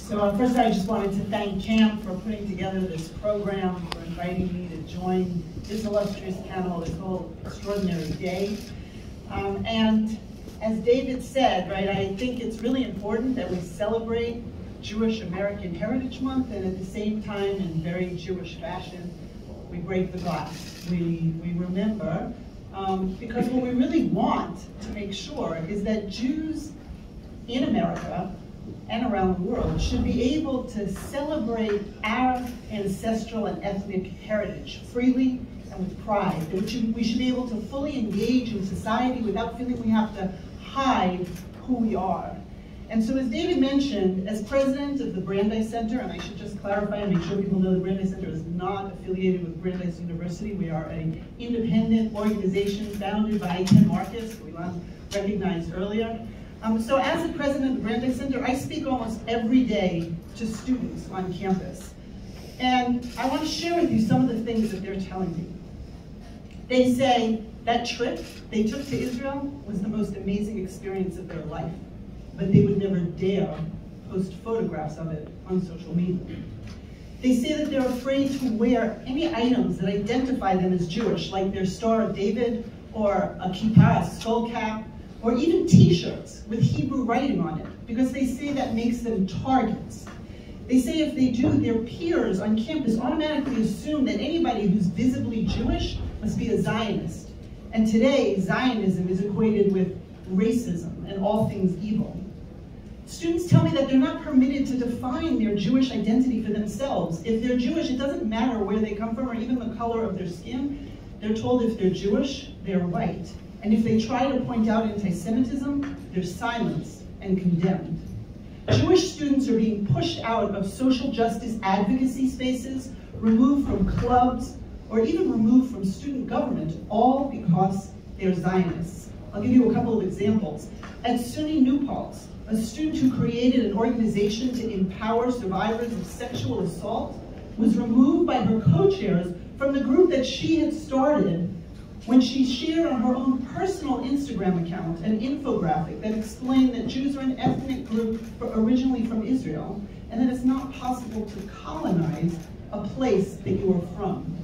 So first I just wanted to thank CAMP for putting together this program, for inviting me to join this illustrious panel this whole extraordinary day. And as David said, right, I think it's really important that we celebrate Jewish American Heritage Month, and at the same time, in very Jewish fashion, we break the glass. We remember, because what we really want to make sure is that Jews in America and around the world should be able to celebrate our ancestral and ethnic heritage freely and with pride. That we should be able to fully engage in society without feeling we have to hide who we are. And so as David mentioned, as president of the Brandeis Center, and I should just clarify and make sure people know the Brandeis Center is not affiliated with Brandeis University. We are an independent organization founded by Ken Marcus, who we recognized earlier. So as the president of the Brandeis Center, I speak almost every day to students on campus. And I want to share with you some of the things that they're telling me. They say that trip they took to Israel was the most amazing experience of their life, but they would never dare post photographs of it on social media. They say that they're afraid to wear any items that identify them as Jewish, like their Star of David, or a kippah, a skull cap, or even t-shirts with Hebrew writing on it, because they say that makes them targets. They say if they do, their peers on campus automatically assume that anybody who's visibly Jewish must be a Zionist. And today, Zionism is equated with racism and all things evil. Students tell me that they're not permitted to define their Jewish identity for themselves. If they're Jewish, it doesn't matter where they come from or even the color of their skin. They're told if they're Jewish, they're white. And if they try to point out anti-Semitism, they're silenced and condemned. Jewish students are being pushed out of social justice advocacy spaces, removed from clubs, or even removed from student government, all because they're Zionists. I'll give you a couple of examples. At SUNY New Paltz, a student who created an organization to empower survivors of sexual assault was removed by her co-chairs from the group that she had started when she shared on her own personal Instagram account an infographic that explained that Jews are an ethnic group originally from Israel, and that it's not possible to colonize a place that you are from.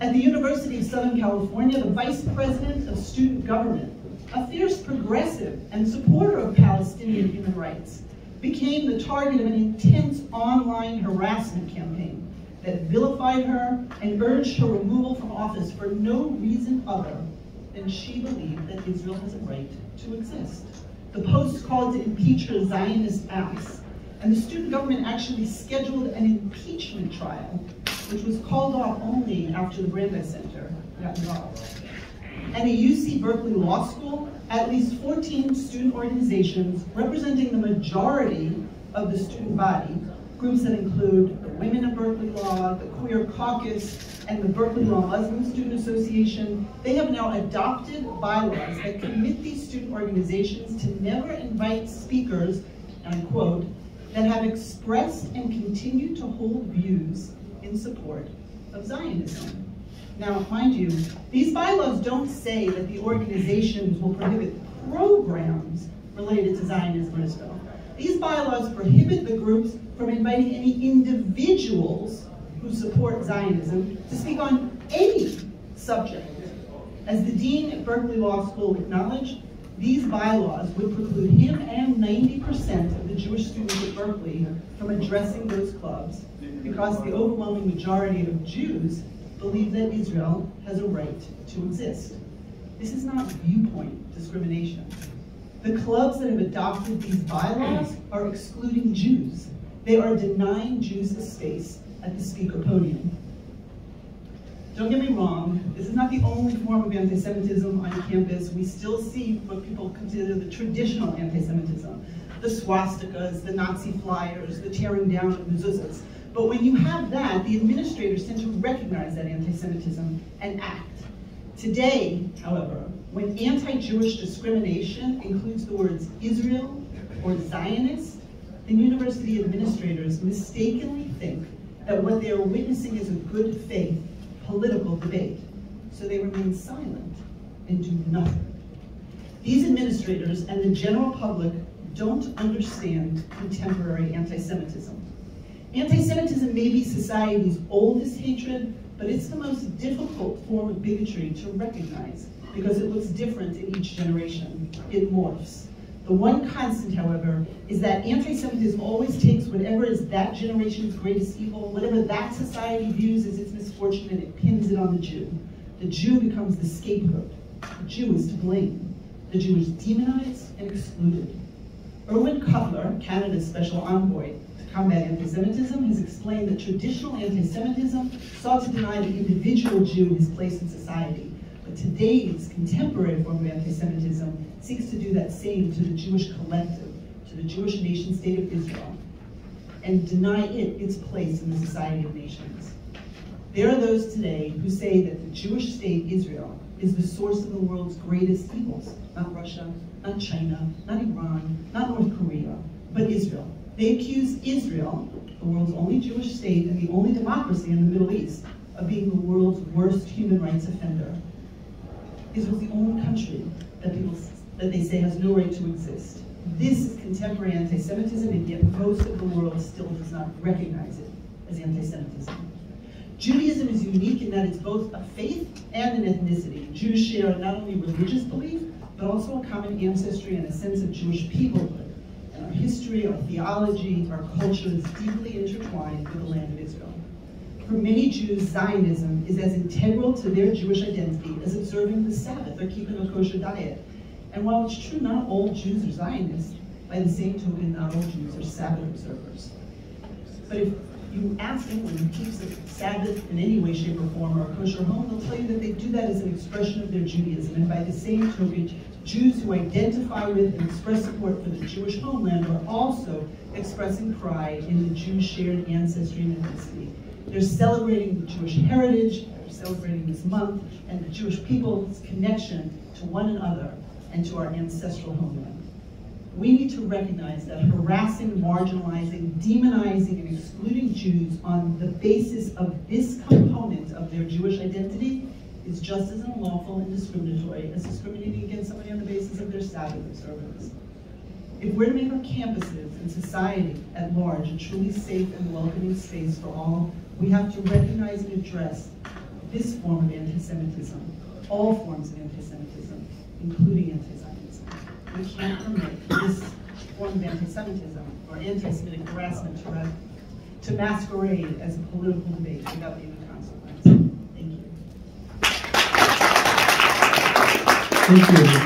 At the University of Southern California, the vice president of student government, a fierce progressive and supporter of Palestinian human rights, became the target of an intense online harassment campaign that vilified her and urged her removal from office for no reason other than she believed that Israel has a right to exist. The post called to impeach her Zionist acts, and the student government actually scheduled an impeachment trial, which was called off only after the Brandeis Center got involved. At a UC Berkeley Law School, at least 14 student organizations representing the majority of the student body, groups that include the Women of Berkeley Law, the Queer Caucus, and the Berkeley Law Muslim Student Association, they have now adopted bylaws that commit these student organizations to never invite speakers, and I quote, that have expressed and continue to hold views in support of Zionism. Now, mind you, these bylaws don't say that the organizations will prohibit programs related to Zionism or Israel. These bylaws prohibit the groups from inviting any individuals who support Zionism to speak on any subject. As the dean at Berkeley Law School acknowledged, these bylaws would preclude him and 90% of the Jewish students at Berkeley from addressing those clubs because the overwhelming majority of Jews believe that Israel has a right to exist. This is not viewpoint discrimination. The clubs that have adopted these bylaws are excluding Jews. They are denying Jews a space at the speaker podium. Don't get me wrong, this is not the only form of anti-Semitism on campus. We still see what people consider the traditional anti-Semitism, the swastikas, the Nazi flyers, the tearing down of mezuzahs. But when you have that, the administrators tend to recognize that anti-Semitism and act. Today, however, when anti-Jewish discrimination includes the words Israel or Zionist, then university administrators mistakenly think that what they are witnessing is a good faith political debate, so they remain silent and do nothing. These administrators and the general public don't understand contemporary anti-Semitism. Anti-Semitism may be society's oldest hatred, but it's the most difficult form of bigotry to recognize because it looks different in each generation. It morphs. The one constant, however, is that anti-Semitism always takes whatever is that generation's greatest evil, whatever that society views as its misfortune, and it pins it on the Jew. The Jew becomes the scapegoat. The Jew is to blame. The Jew is demonized and excluded. Erwin Cutler, Canada's special envoy to combat anti-Semitism, has explained that traditional anti-Semitism sought to deny the individual Jew his place in society. But today's contemporary form of anti-Semitism seeks to do that same to the Jewish collective, to the Jewish nation-state of Israel, and deny it its place in the society of nations. There are those today who say that the Jewish state, Israel, is the source of the world's greatest evils. Not Russia, not China, not Iran, not North Korea, but Israel. They accuse Israel, the world's only Jewish state and the only democracy in the Middle East, of being the world's worst human rights offender. Israel's the only country that they say has no right to exist. This is contemporary anti-Semitism, and yet most of the world still does not recognize it as anti-Semitism. Judaism is unique in that it's both a faith and an ethnicity. Jews share not only religious belief, but also a common ancestry and a sense of Jewish peoplehood. And our history, our theology, our culture is deeply intertwined with the land of Israel. For many Jews, Zionism is as integral to their Jewish identity as observing the Sabbath or keeping a kosher diet. And while it's true not all Jews are Zionists, by the same token, not all Jews are Sabbath observers. But if you ask anyone who keeps a Sabbath in any way, shape, or form, or a kosher home, they'll tell you that they do that as an expression of their Judaism. And by the same token, Jews who identify with and express support for the Jewish homeland are also expressing pride in the Jews' shared ancestry and ethnicity. They're celebrating the Jewish heritage, they're celebrating this month, and the Jewish people's connection to one another and to our ancestral homeland. We need to recognize that harassing, marginalizing, demonizing, and excluding Jews on the basis of this component of their Jewish identity is just as unlawful and discriminatory as discriminating against somebody on the basis of their Sabbath observance. If we're to make our campuses and society at large a truly safe and welcoming space for all, we have to recognize and address this form of anti-Semitism, all forms of anti-Semitism, including anti-Zionism. We can't permit this form of anti-Semitism or anti-Semitic harassment to masquerade as a political debate without any consequence. Thank you. Thank you.